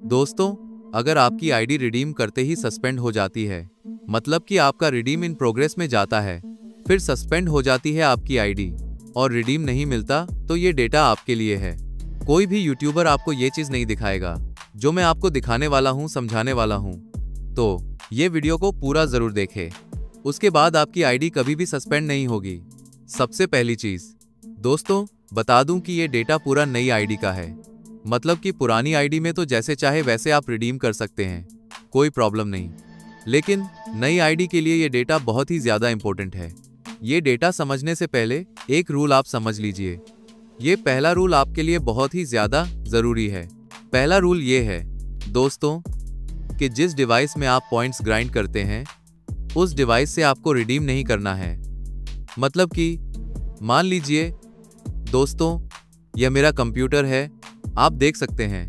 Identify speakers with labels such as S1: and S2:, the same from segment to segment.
S1: दोस्तों, अगर आपकी आईडी रिडीम करते ही सस्पेंड हो जाती है, मतलब कि आपका रिडीम इन प्रोग्रेस में जाता है, फिर सस्पेंड हो जाती है आपकी आईडी और रिडीम नहीं मिलता, तो ये डेटा आपके लिए है। कोई भी यूट्यूबर आपको ये चीज नहीं दिखाएगा जो मैं आपको दिखाने वाला हूँ, समझाने वाला हूँ। तो ये वीडियो को पूरा जरूर देखें, उसके बाद आपकी आईडी कभी भी सस्पेंड नहीं होगी। सबसे पहली चीज दोस्तों, बता दूं कि ये डेटा पूरा नई आईडी का है, मतलब कि पुरानी आईडी में तो जैसे चाहे वैसे आप रिडीम कर सकते हैं, कोई प्रॉब्लम नहीं। लेकिन नई आईडी के लिए ये डेटा बहुत ही ज्यादा इंपॉर्टेंट है। ये डेटा समझने से पहले एक रूल आप समझ लीजिए। ये पहला रूल आपके लिए बहुत ही ज्यादा जरूरी है। पहला रूल ये है दोस्तों कि जिस डिवाइस में आप पॉइंट्स ग्राइंड करते हैं, उस डिवाइस से आपको रिडीम नहीं करना है। मतलब कि मान लीजिए दोस्तों, यह मेरा कंप्यूटर है, आप देख सकते हैं।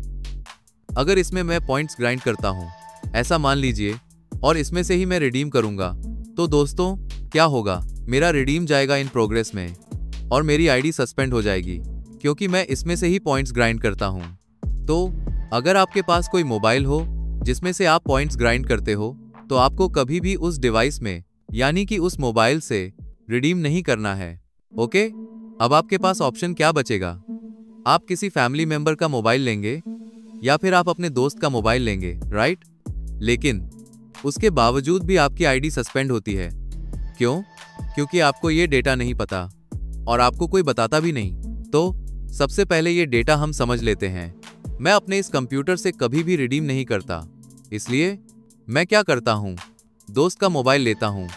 S1: अगर इसमें मैं पॉइंट्स ग्राइंड करता हूं, ऐसा मान लीजिए, और इसमें से ही मैं रिडीम करूंगा, तो दोस्तों क्या होगा, मेरा रिडीम जाएगा इन प्रोग्रेस में और मेरी आईडी सस्पेंड हो जाएगी, क्योंकि मैं इसमें से ही पॉइंट्स ग्राइंड करता हूं। तो अगर आपके पास कोई मोबाइल हो जिसमें से आप पॉइंट्स ग्राइंड करते हो, तो आपको कभी भी उस डिवाइस में, यानी कि उस मोबाइल से रिडीम नहीं करना है। ओके, अब आपके पास ऑप्शन क्या बचेगा? आप किसी फैमिली मेंबर का मोबाइल लेंगे या फिर आप अपने दोस्त का मोबाइल लेंगे, राइट? लेकिन उसके बावजूद भी आपकी आईडी सस्पेंड होती है। क्यों? क्योंकि आपको ये डेटा नहीं पता और आपको कोई बताता भी नहीं। तो सबसे पहले ये डेटा हम समझ लेते हैं। मैं अपने इस कंप्यूटर से कभी भी रिडीम नहीं करता, इसलिए मैं क्या करता हूँ, दोस्त का मोबाइल लेता हूँ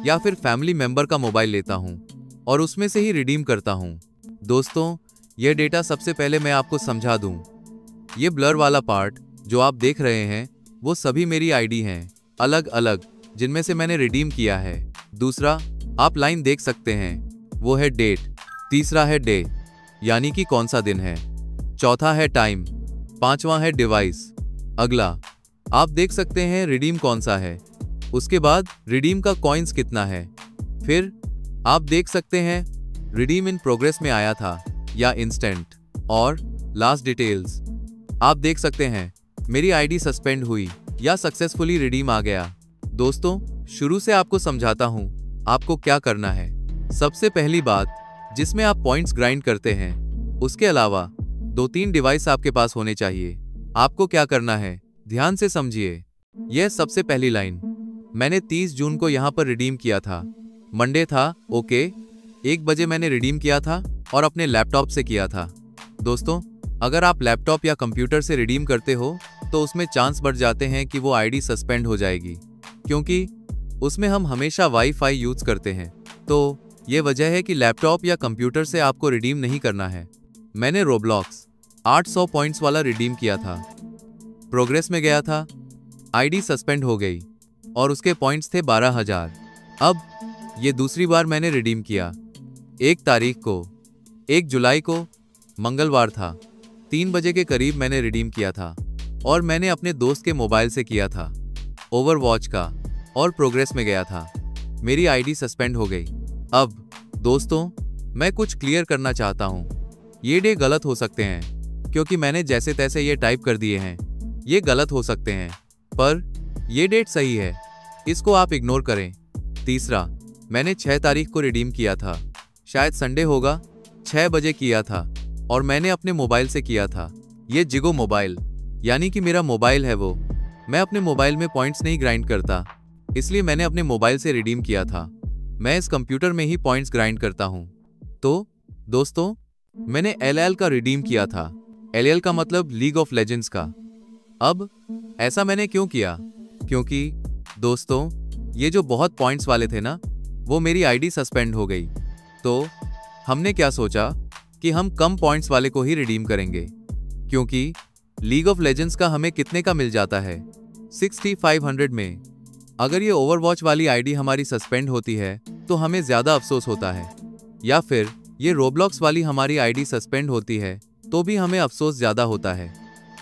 S1: या फिर फैमिली मेंबर का मोबाइल लेता हूँ और उसमें से ही रिडीम करता हूँ। दोस्तों, यह डेटा सबसे पहले मैं आपको समझा दूं। ये ब्लर वाला पार्ट जो आप देख रहे हैं, वो सभी मेरी आईडी हैं, अलग अलग, जिनमें से मैंने रिडीम किया है। दूसरा, आप लाइन देख सकते हैं, वो है डेट। तीसरा है डे, यानी कि कौन सा दिन है। चौथा है टाइम। पांचवा है डिवाइस। अगला आप देख सकते हैं रिडीम कौन सा है। उसके बाद रिडीम का कॉइन्स कितना है। फिर आप देख सकते हैं रिडीम इन प्रोग्रेस में आया था या इंस्टेंट, और लास्ट डिटेल्स आप देख सकते हैं मेरी आईडी सस्पेंड हुई या सक्सेसफुली रिडीम आ गया। दोस्तों, शुरू से आपको समझाता हूं आपको क्या करना है। सबसे पहली बात, जिसमें आप पॉइंट्स ग्राइंड करते हैं, उसके अलावा 2-3 डिवाइस आपके पास होने चाहिए। आपको क्या करना है, ध्यान से समझिए। यह सबसे पहली लाइन मैंने 30 जून को यहां पर रिडीम किया था। मंडे था, ओके, 1 बजे मैंने रिडीम किया था और अपने लैपटॉप से किया था। दोस्तों, अगर आप लैपटॉप या कंप्यूटर से रिडीम करते हो तो उसमें चांस बढ़ जाते हैं कि वो आईडी सस्पेंड हो जाएगी, क्योंकि उसमें हम हमेशा वाईफाई यूज करते हैं। तो ये वजह है कि लैपटॉप या कंप्यूटर से आपको रिडीम नहीं करना है। मैंने रोब्लॉक्स 800 पॉइंट्स वाला रिडीम किया था, प्रोग्रेस में गया था, आईडी सस्पेंड हो गई और उसके पॉइंट्स थे 12,000। अब ये दूसरी बार मैंने रिडीम किया। 1 तारीख को, 1 जुलाई को, मंगलवार था, 3 बजे के करीब मैंने रिडीम किया था और मैंने अपने दोस्त के मोबाइल से किया था, ओवरवॉच का, और प्रोग्रेस में गया था। मेरी आईडी सस्पेंड हो गई। अब दोस्तों, मैं कुछ क्लियर करना चाहता हूँ। ये डे गलत हो सकते हैं, क्योंकि मैंने जैसे तैसे ये टाइप कर दिए हैं। ये गलत हो सकते हैं, पर ये डेट सही है, इसको आप इग्नोर करें। तीसरा, मैंने 6 तारीख को रिडीम किया था, शायद संडे होगा, 6 बजे किया था और मैंने अपने मोबाइल से किया था। ये जिगो मोबाइल, यानी कि मेरा मोबाइल है वो। मैं अपने मोबाइल में पॉइंट्स नहीं ग्राइंड करता, इसलिए मैंने अपने मोबाइल से रिडीम किया था। मैं इस कंप्यूटर में ही पॉइंट्स ग्राइंड करता हूँ। तो दोस्तों, मैंने LL का रिडीम किया था। LL का मतलब लीग ऑफ लेजेंड्स का। अब ऐसा मैंने क्यों किया? क्योंकि दोस्तों, ये जो बहुत पॉइंट्स वाले थे ना, वो मेरी आईडी सस्पेंड हो गई। तो हमने क्या सोचा कि हम कम पॉइंट्स वाले को ही रिडीम करेंगे, क्योंकि लीग ऑफ लेजेंड्स का हमें कितने का मिल जाता है, 6500 में। अगर ये ओवरवॉच वाली आईडी हमारी सस्पेंड होती है तो हमें ज्यादा अफसोस होता है, या फिर ये रोब्लॉक्स वाली हमारी आईडी सस्पेंड होती है तो भी हमें अफसोस ज्यादा होता है।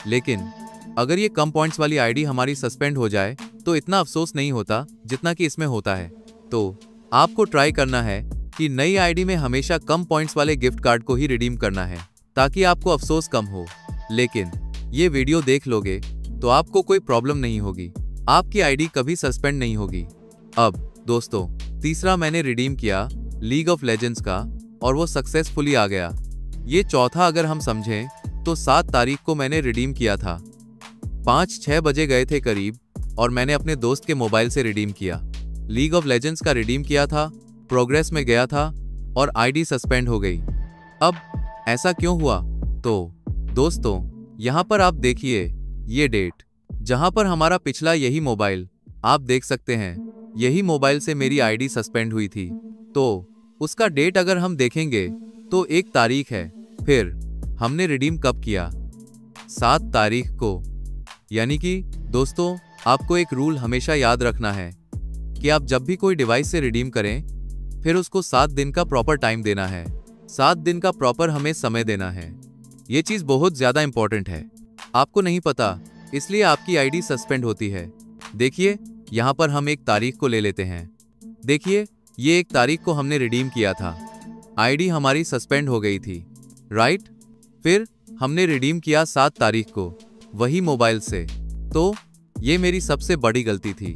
S1: लेकिन अगर ये कम पॉइंट्स वाली आईडी हमारी सस्पेंड हो जाए तो इतना अफसोस नहीं होता जितना कि इसमें होता है। तो आपको ट्राई करना है कि नई आईडी में हमेशा कम पॉइंट्स वाले गिफ्ट कार्ड को ही रिडीम करना है, ताकि आपको अफसोस कम हो। लेकिन ये वीडियो देख लोगे तो आपको कोई प्रॉब्लम नहीं होगी, आपकी आईडी कभी सस्पेंड नहीं होगी। अब दोस्तों, तीसरा मैंने रिडीम किया लीग ऑफ लेजेंड्स का और वो सक्सेसफुली आ गया। ये चौथा अगर हम समझें तो 7 तारीख को मैंने रिडीम किया था। 5-6 बजे गए थे करीब और मैंने अपने दोस्त के मोबाइल से रिडीम किया। लीग ऑफ लेजेंड्स का रिडीम किया था, प्रोग्रेस में गया था और आईडी सस्पेंड हो गई। अब ऐसा क्यों हुआ? तो दोस्तों, यहाँ पर आप देखिए ये डेट, जहाँ पर हमारा पिछला यही मोबाइल आप देख सकते हैं, यही मोबाइल से मेरी आईडी सस्पेंड हुई थी। तो उसका डेट अगर हम देखेंगे तो 1 तारीख है। फिर हमने रिडीम कब किया? 7 तारीख को। यानी कि दोस्तों, आपको एक रूल हमेशा याद रखना है कि आप जब भी कोई डिवाइस से रिडीम करें, फिर उसको 7 दिन का प्रॉपर टाइम देना है। 7 दिन का प्रॉपर हमें समय देना है। ये चीज़ बहुत ज़्यादा इंपॉर्टेंट है। आपको नहीं पता, इसलिए आपकी आईडी सस्पेंड होती है। देखिए, यहाँ पर हम 1 तारीख को ले लेते हैं। देखिए, ये 1 तारीख को हमने रिडीम किया था, आईडी हमारी सस्पेंड हो गई थी, राइट? फिर हमने रिडीम किया 7 तारीख को वही मोबाइल से। तो ये मेरी सबसे बड़ी गलती थी।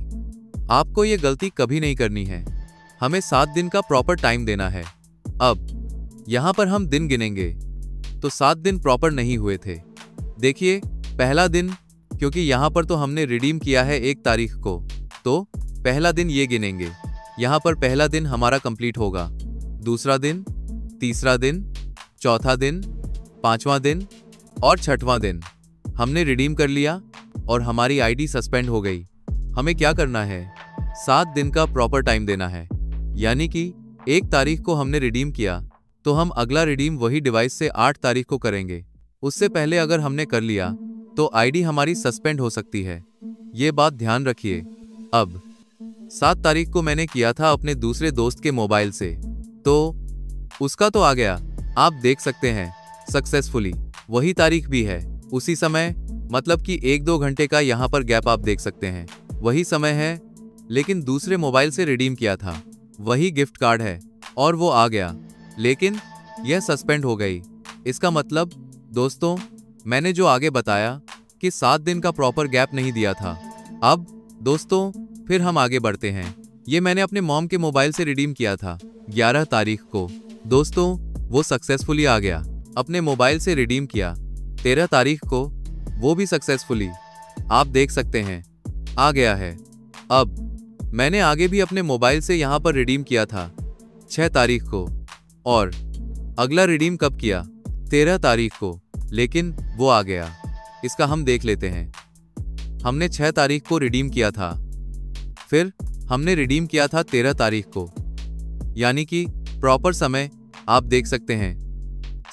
S1: आपको ये गलती कभी नहीं करनी है। हमें 7 दिन का प्रॉपर टाइम देना है। अब यहाँ पर हम दिन गिनेंगे तो 7 दिन प्रॉपर नहीं हुए थे। देखिए, पहला दिन, क्योंकि यहाँ पर तो हमने रिडीम किया है 1 तारीख को, तो पहला दिन ये गिनेंगे। यहाँ पर पहला दिन हमारा कंप्लीट होगा। दूसरा दिन, तीसरा दिन, चौथा दिन, 5वां दिन और 6वां दिन हमने रिडीम कर लिया और हमारी आईडी सस्पेंड हो गई। हमें क्या करना है? 7 दिन का प्रॉपर टाइम देना है। यानी कि 1 तारीख को हमने रिडीम किया तो हम अगला रिडीम वही डिवाइस से 8 तारीख को करेंगे। उससे पहले अगर हमने कर लिया तो आईडी हमारी सस्पेंड हो सकती है। ये बात ध्यान रखिए। अब 7 तारीख को मैंने किया था अपने दूसरे दोस्त के मोबाइल से, तो उसका तो आ गया, आप देख सकते हैं सक्सेसफुली। वही तारीख भी है, उसी समय, मतलब कि 1-2 घंटे का यहाँ पर गैप आप देख सकते हैं, वही समय है। लेकिन दूसरे मोबाइल से रिडीम किया था, वही गिफ्ट कार्ड है और वो आ गया, लेकिन यह सस्पेंड हो गई। इसका मतलब दोस्तों, मैंने जो आगे बताया कि 7 दिन का प्रॉपर गैप नहीं दिया था। अब दोस्तों, फिर हम आगे बढ़ते हैं। ये मैंने अपने मॉम के मोबाइल से रिडीम किया था 11 तारीख को। दोस्तों, वो सक्सेसफुली आ गया। अपने मोबाइल से रिडीम किया 13 तारीख को, वो भी सक्सेसफुली, आप देख सकते हैं, आ गया है। अब मैंने आगे भी अपने मोबाइल से यहाँ पर रिडीम किया था 6 तारीख को, और अगला रिडीम कब किया? 13 तारीख को, लेकिन वो आ गया। इसका हम देख लेते हैं। हमने 6 तारीख को रिडीम किया था, फिर हमने रिडीम किया था 13 तारीख को, यानी कि प्रॉपर समय आप देख सकते हैं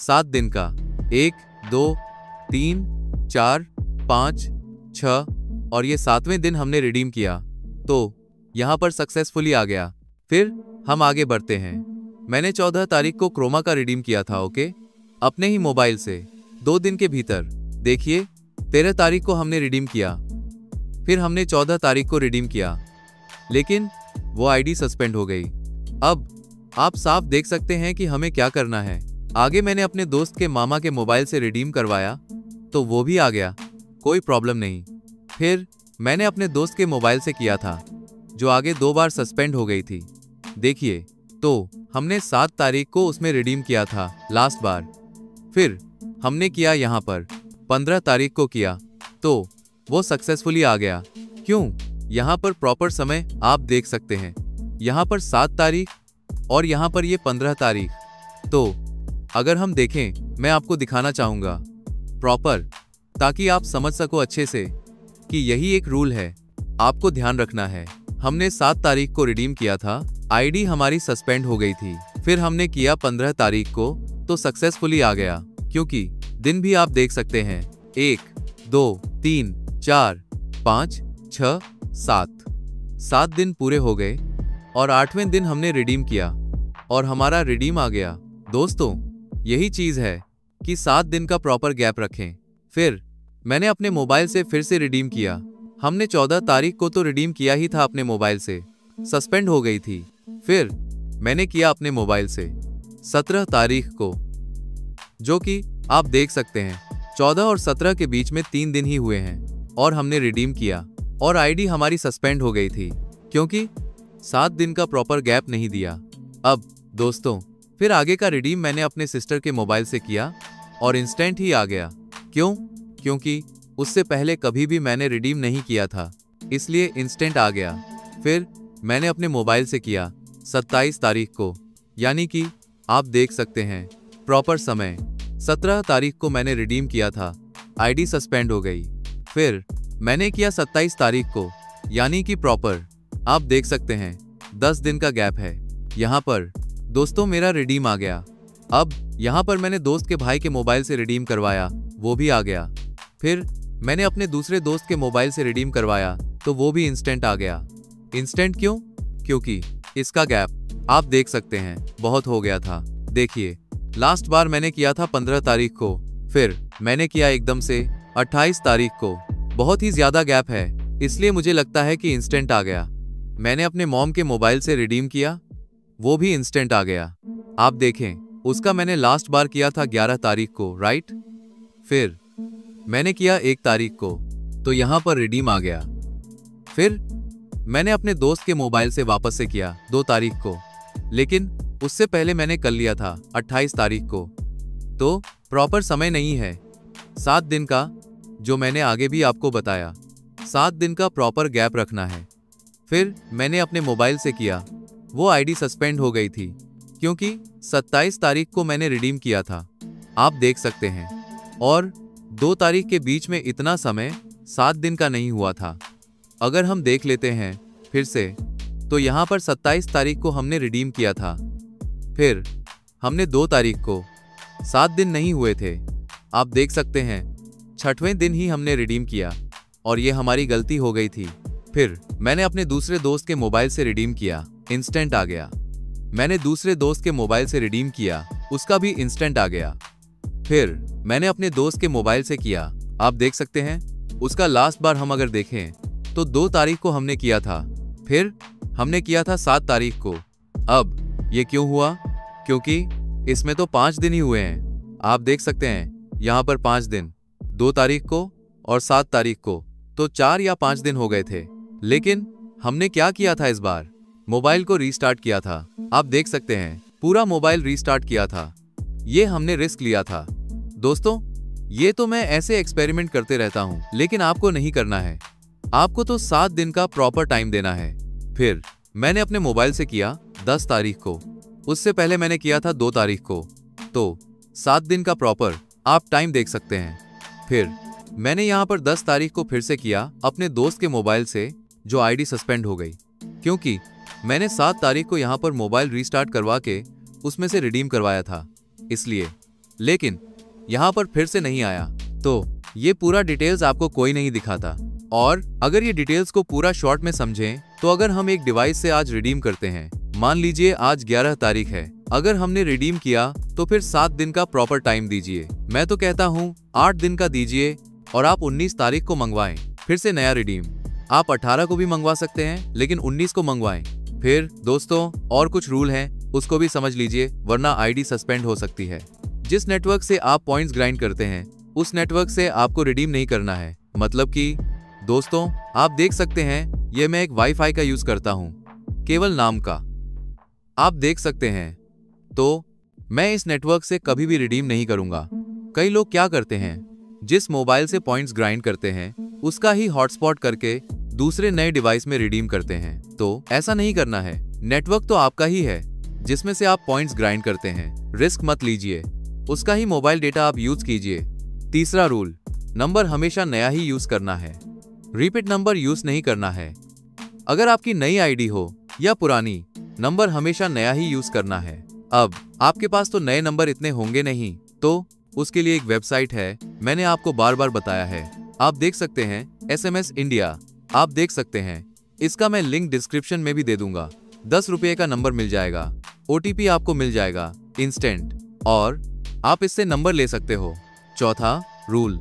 S1: 7 दिन का। 1, 2, 3, 4, 5, 6 और ये 7वें दिन हमने रिडीम किया, तो यहाँ पर सक्सेसफुली आ गया। फिर हम आगे बढ़ते हैं। मैंने 14 तारीख को क्रोमा का रिडीम किया था, ओके, अपने ही मोबाइल से 2 दिन के भीतर। देखिए, 13 तारीख को हमने रिडीम किया, फिर हमने 14 तारीख को रिडीम किया, लेकिन वो आईडी सस्पेंड हो गई। अब आप साफ देख सकते हैं कि हमें क्या करना है। आगे मैंने अपने दोस्त के मामा के मोबाइल से रिडीम करवाया, तो वो भी आ गया, कोई प्रॉब्लम नहीं। फिर मैंने अपने दोस्त के मोबाइल से किया था, जो आगे 2 बार सस्पेंड हो गई थी। देखिए, तो हमने 7 तारीख को उसमें रिडीम किया था लास्ट बार। फिर हमने किया यहाँ पर 15 तारीख को किया, तो वो सक्सेसफुली आ गया। क्यों? यहाँ पर प्रॉपर समय आप देख सकते हैं, यहाँ पर 7 तारीख और यहाँ पर ये 15 तारीख। तो अगर हम देखें, मैं आपको दिखाना चाहूँगा प्रॉपर, ताकि आप समझ सको अच्छे से कि यही एक रूल है, आपको ध्यान रखना है। हमने 7 तारीख को रिडीम किया था, आईडी हमारी सस्पेंड हो गई थी। फिर हमने किया 15 तारीख को, तो सक्सेसफुली आ गया, क्योंकि दिन भी आप देख सकते हैं 1, 2, 3, 4, 5, 6, 7 दिन पूरे हो गए और 8वें दिन हमने रिडीम किया और हमारा रिडीम आ गया। दोस्तों, यही चीज़ है कि 7 दिन का प्रॉपर गैप रखें। फिर मैंने अपने मोबाइल से फिर से रिडीम किया। हमने 14 तारीख को तो रिडीम किया ही था अपने मोबाइल से, सस्पेंड हो गई थी। फिर मैंने किया अपने मोबाइल से 17 तारीख को, जो कि आप देख सकते हैं 14 और 17 के बीच में 3 दिन ही हुए हैं। और हमने रिडीम किया और आईडी हमारी सस्पेंड हो गई थी क्योंकि 7 दिन का प्रॉपर गैप नहीं दिया। अब दोस्तों, फिर आगे का रिडीम मैंने अपने सिस्टर के मोबाइल से किया और इंस्टेंट ही आ गया। क्यों? क्योंकि उससे पहले कभी भी मैंने रिडीम नहीं किया था, इसलिए इंस्टेंट आ गया। फिर मैंने अपने मोबाइल से किया 27 तारीख को, यानी कि आप देख सकते हैं प्रॉपर समय 17 तारीख को मैंने रिडीम किया था, आईडी सस्पेंड हो गई। फिर मैंने किया 27 तारीख को, यानी कि प्रॉपर आप देख सकते हैं 10 दिन का गैप है। यहाँ पर दोस्तों मेरा रिडीम आ गया। अब यहाँ पर मैंने दोस्त के भाई के मोबाइल से रिडीम करवाया, वो भी आ गया। फिर मैंने अपने दूसरे दोस्त के मोबाइल से रिडीम करवाया तो वो भी इंस्टेंट आ गया। इंस्टेंट क्यों? क्योंकि इसका गैप आप देख सकते हैं बहुत हो गया था। देखिए, लास्ट बार मैंने किया था 15 तारीख को, फिर मैंने किया एकदम से 28 तारीख को। बहुत ही ज्यादा गैप है, इसलिए मुझे लगता है कि इंस्टेंट आ गया। मैंने अपने मॉम के मोबाइल से रिडीम किया, वो भी इंस्टेंट आ गया। आप देखें, उसका मैंने लास्ट बार किया था 11 तारीख को, राइट? फिर मैंने किया 1 तारीख को, तो यहाँ पर रिडीम आ गया। फिर मैंने अपने दोस्त के मोबाइल से वापस से किया 2 तारीख को, लेकिन उससे पहले मैंने कर लिया था 28 तारीख को। तो प्रॉपर समय नहीं है 7 दिन का, जो मैंने आगे भी आपको बताया 7 दिन का प्रॉपर गैप रखना है। फिर मैंने अपने मोबाइल से किया, वो आईडी सस्पेंड हो गई थी क्योंकि 27 तारीख को मैंने रिडीम किया था, आप देख सकते हैं। और 2 तारीख के बीच में इतना समय 7 दिन का नहीं हुआ था। अगर हम देख लेते हैं फिर से, तो यहाँ पर 27 तारीख को हमने रिडीम किया था। फिर हमने 2 तारीख को, 7 दिन नहीं हुए थे, आप देख सकते हैं 6वें दिन ही हमने रिडीम किया और ये हमारी गलती हो गई थी। फिर मैंने अपने दूसरे दोस्त के मोबाइल से रिडीम किया, इंस्टेंट आ गया। मैंने दूसरे दोस्त के मोबाइल से रिडीम किया, उसका भी इंस्टेंट आ गया। फिर मैंने अपने दोस्त के मोबाइल से किया, आप देख सकते हैं उसका लास्ट बार हम अगर देखें तो 2 तारीख को हमने किया था, फिर हमने किया था 7 तारीख को। अब ये क्यों हुआ? क्योंकि इसमें तो 5 दिन ही हुए हैं, आप देख सकते हैं यहाँ पर 5 दिन, 2 तारीख को और 7 तारीख को, तो 4 या 5 दिन हो गए थे। लेकिन हमने क्या किया था इस बार? मोबाइल को रीस्टार्ट किया था, आप देख सकते हैं पूरा मोबाइल रीस्टार्ट किया था। ये हमने रिस्क लिया था। दोस्तों, ये तो मैं ऐसे एक्सपेरिमेंट करते रहता हूँ, लेकिन आपको नहीं करना है। आपको तो 7 दिन का प्रॉपर टाइम देना है। फिर मैंने अपने मोबाइल से किया 10 तारीख को, उससे पहले मैंने किया था 2 तारीख को, तो 7 दिन का प्रॉपर आप टाइम देख सकते हैं। फिर मैंने यहाँ पर 10 तारीख को फिर से किया अपने दोस्त के मोबाइल से, जो आईडी सस्पेंड हो गई क्योंकि मैंने 7 तारीख को यहाँ पर मोबाइल रीस्टार्ट करवा के उसमें से रिडीम करवाया था, इसलिए। लेकिन यहाँ पर फिर से नहीं आया, तो ये पूरा डिटेल्स आपको कोई नहीं दिखाता। और अगर ये डिटेल्स को पूरा शॉर्ट में समझें, तो अगर हम एक डिवाइस से आज रिडीम करते हैं, मान लीजिए आज 11 तारीख है, अगर हमने रिडीम किया तो फिर 7 दिन का प्रॉपर टाइम दीजिए। मैं तो कहता हूँ 8 दिन का दीजिए और आप 19 तारीख को मंगवाएं फिर से नया रिडीम। आप 18 को भी मंगवा सकते हैं, लेकिन 19 को मंगवाएं। फिर दोस्तों, और कुछ रूल हैं, उसको भी समझ लीजिए, वरना आईडी सस्पेंड हो सकती है। जिस नेटवर्क से आप पॉइंट्स ग्राइंड करते हैं, उस नेटवर्क से आपको रिडीम नहीं करना है। मतलब कि दोस्तों, आप देख सकते हैं ये मैं एक वाईफाई का यूज करता हूं, केवल नाम का, आप देख सकते हैं। तो मैं इस नेटवर्क से कभी भी रिडीम नहीं करूंगा। कई लोग क्या करते हैं, जिस मोबाइल से पॉइंट्स ग्राइंड करते हैं उसका ही हॉटस्पॉट करके दूसरे नए डिवाइस में रिडीम करते हैं। तो ऐसा नहीं करना है। नेटवर्क तो आपका ही है जिसमें से आप पॉइंट्स ग्राइंड करते हैं, रिस्क मत लीजिए, उसका ही मोबाइल डेटा आप यूज कीजिए। तीसरा रूल, नंबर हमेशा नया ही यूज करना है, रिपीट नंबर यूज नहीं करना है। अगर आपकी नई आईडी हो या पुरानी, नंबर हमेशा नया ही यूज करना है। अब आपके पास तो नए नंबर इतने होंगे नहीं, तो उसके लिए एक वेबसाइट है, मैंने आपको बार बार बताया है, आप देख सकते हैं SMS इंडिया, आप देख सकते हैं। इसका मैं लिंक डिस्क्रिप्शन में भी दे दूंगा। 10 रुपये का नंबर मिल जाएगा, OTP आपको मिल जाएगा इंस्टेंट, और आप इससे नंबर ले सकते हो। चौथा रूल,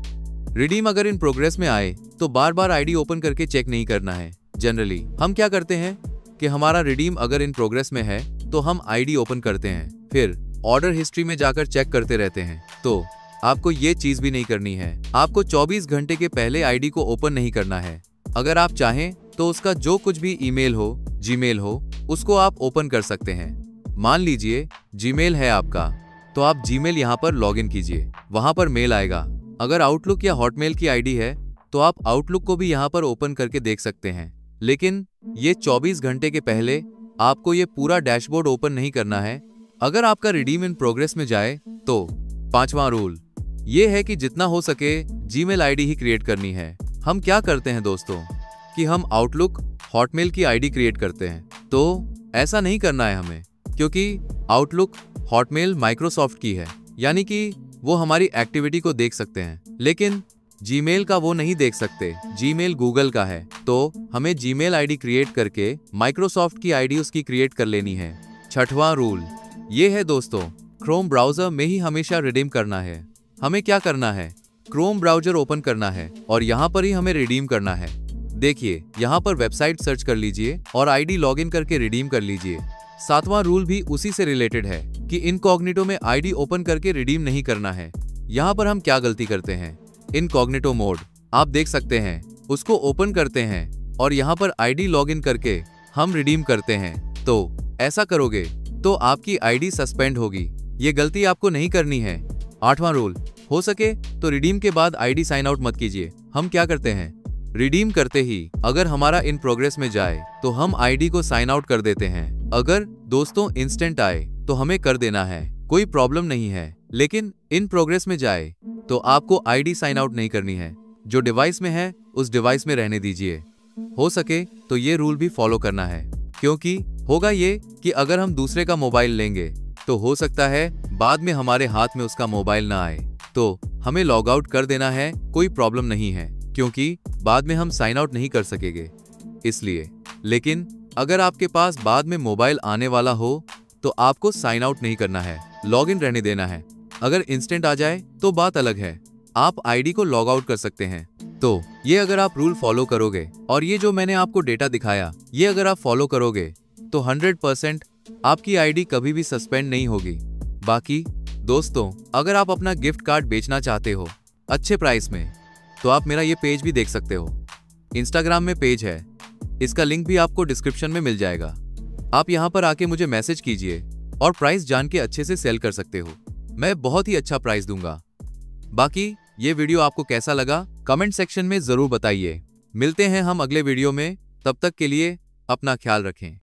S1: रिडीम अगर इन प्रोग्रेस में आए तो बार बार आईडी ओपन करके चेक नहीं करना है। जनरली हम क्या करते हैं कि हमारा रिडीम अगर इन प्रोग्रेस में है तो हम आईडी ओपन करते हैं, फिर ऑर्डर हिस्ट्री में जाकर चेक करते रहते हैं। तो आपको ये चीज भी नहीं करनी है। आपको 24 घंटे के पहले आईडी को ओपन नहीं करना है। अगर आप चाहें तो उसका जो कुछ भी ईमेल हो, जीमेल हो, उसको आप ओपन कर सकते हैं। मान लीजिए जीमेल है आपका, तो आप जीमेल यहाँ पर लॉगिन कीजिए, वहां पर मेल आएगा। अगर आउटलुक या हॉटमेल की आईडी है तो आप आउटलुक को भी यहाँ पर ओपन करके देख सकते हैं। लेकिन ये 24 घंटे के पहले आपको ये पूरा डैशबोर्ड ओपन नहीं करना है। अगर आपका रिडीम इन प्रोग्रेस में जाए तो 5वां रूल ये है कि जितना हो सके जीमेल आईडी ही क्रिएट करनी है। हम क्या करते हैं दोस्तों कि हम आउटलुक, हॉटमेल की आईडी क्रिएट करते हैं, तो ऐसा नहीं करना है हमें, क्योंकि आउटलुक, हॉटमेल माइक्रोसॉफ्ट की है, यानी कि वो हमारी एक्टिविटी को देख सकते हैं, लेकिन जीमेल का वो नहीं देख सकते। जीमेल गूगल का है, तो हमें जीमेल आईडी क्रिएट करके माइक्रोसॉफ्ट की आईडी उसकी क्रिएट कर लेनी है। 6वां रूल ये है दोस्तों, क्रोम ब्राउजर में ही हमेशा रिडीम करना है। हमें क्या करना है, क्रोम ब्राउजर ओपन करना है और यहाँ पर ही हमें रिडीम करना है। देखिए यहाँ पर वेबसाइट सर्च कर लीजिए और आईडी लॉगिन करके रिडीम कर लीजिए। 7वां रूल भी उसी से रिलेटेड है कि इनकॉग्निटो में आईडी ओपन करके रिडीम नहीं करना है। यहाँ पर हम क्या गलती करते हैं, इनकॉग्निटो मोड आप देख सकते हैं, उसको ओपन करते हैं और यहाँ पर आईडी लॉगिन करके हम रिडीम करते हैं। तो ऐसा करोगे तो आपकी आईडी सस्पेंड होगी। ये गलती आपको नहीं करनी है। 8वां रूल, हो सके तो रिडीम के बाद आईडी साइन आउट मत कीजिए। हम क्या करते हैं, रिडीम करते ही अगर हमारा इन प्रोग्रेस में जाए तो हम आईडी को साइन आउट कर देते हैं। अगर दोस्तों इंस्टेंट आए तो हमें कर देना है, कोई प्रॉब्लम नहीं है, लेकिन इन प्रोग्रेस में जाए तो आपको आईडी साइन आउट नहीं करनी है। जो डिवाइस में है उस डिवाइस में रहने दीजिए। हो सके तो ये रूल भी फॉलो करना है, क्योंकि होगा ये कि अगर हम दूसरे का मोबाइल लेंगे तो हो सकता है बाद में हमारे हाथ में उसका मोबाइल ना आए, तो हमें लॉग आउट कर देना है, कोई प्रॉब्लम नहीं है, क्योंकि बाद में हम साइन आउट नहीं कर सकेंगे इसलिए। लेकिन अगर आपके पास बाद में मोबाइल आने वाला हो तो आपको साइन आउट नहीं करना है, लॉग इन रहने देना है। अगर इंस्टेंट आ जाए तो बात अलग है, आप आईडी को लॉग आउट कर सकते हैं। तो ये अगर आप रूल फॉलो करोगे और ये जो मैंने आपको डेटा दिखाया ये अगर आप फॉलो करोगे तो 100% आपकी आईडी कभी भी सस्पेंड नहीं होगी। बाकी दोस्तों अगर आप अपना गिफ्ट कार्ड बेचना चाहते हो अच्छे प्राइस में तो आप मेरा ये पेज भी देख सकते हो। इंस्टाग्राम में पेज है, इसका लिंक भी आपको डिस्क्रिप्शन में मिल जाएगा। आप यहाँ पर आके मुझे मैसेज कीजिए और प्राइस जान के अच्छे से सेल कर सकते हो। मैं बहुत ही अच्छा प्राइस दूंगा। बाकी ये वीडियो आपको कैसा लगा कमेंट सेक्शन में जरूर बताइए। मिलते हैं हम अगले वीडियो में, तब तक के लिए अपना ख्याल रखें।